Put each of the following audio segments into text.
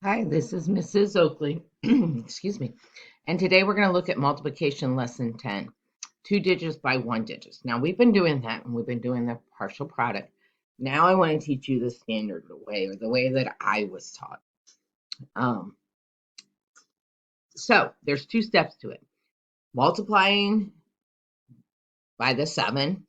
Hi, this is Mrs. Oakley. Excuse me. And today we're going to look at multiplication lesson 10, two digits by one digits. Now we've been doing that and we've been doing the partial product. Now I want to teach you the standard way or the way that I was taught. Um, so there's two steps to it. Multiplying by the 7,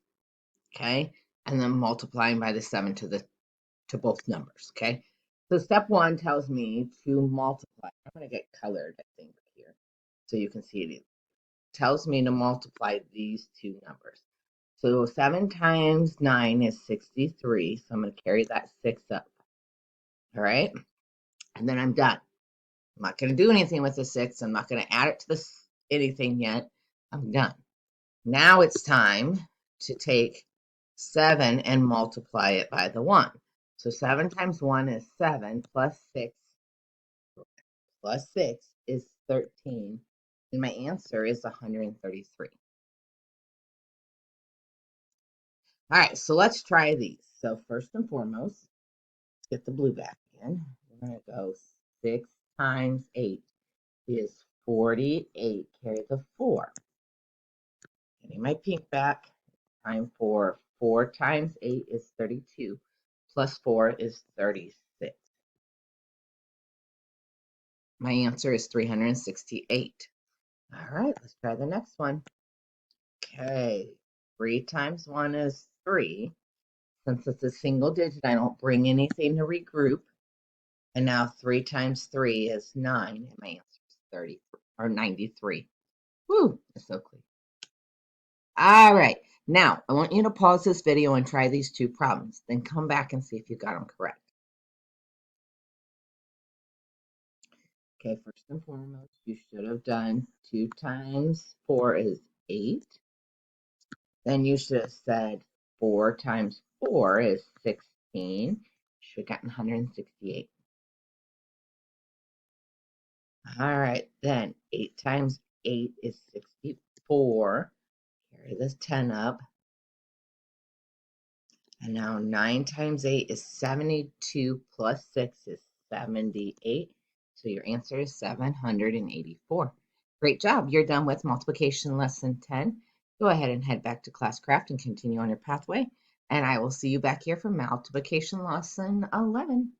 okay? And then multiplying by the 7 to both numbers, okay? So step 1 tells me to multiply. I'm going to get colored, I think, here so you can see it. Tells me to multiply these two numbers. So 7 times 9 is 63. So I'm going to carry that 6 up. All right. And then I'm done. I'm not going to do anything with the 6. I'm not going to add it to this anything yet. I'm done. Now it's time to take 7 and multiply it by the 1. So 7 times 1 is 7 plus 6 is 13. And my answer is 133. All right, so let's try these. So first and foremost, let's get the blue back in. We're going to go 6 times 8 is 48. Carry the 4. Getting my pink back. Time for 4 times 8 is 32. Plus 4 is 36. My answer is 368. All right, let's try the next one. Okay, 3 times 1 is 3. Since it's a single digit, I don't bring anything to regroup. And now 3 times 3 is 9. And my answer is 30 or 93. Woo, it's so clear. All right. Now, I want you to pause this video and try these two problems. Then come back and see if you got them correct. Okay, first and foremost, you should have done 2 times 4 is 8. Then you should have said 4 times 4 is 16. You should have gotten 168. All right, then 8 times 8 is 64. Carry this 10 up. And now 9 times 8 is 72 plus 6 is 78. So your answer is 784. Great job. You're done with multiplication lesson 10. Go ahead and head back to Classcraft and continue on your pathway. And I will see you back here for multiplication lesson 11.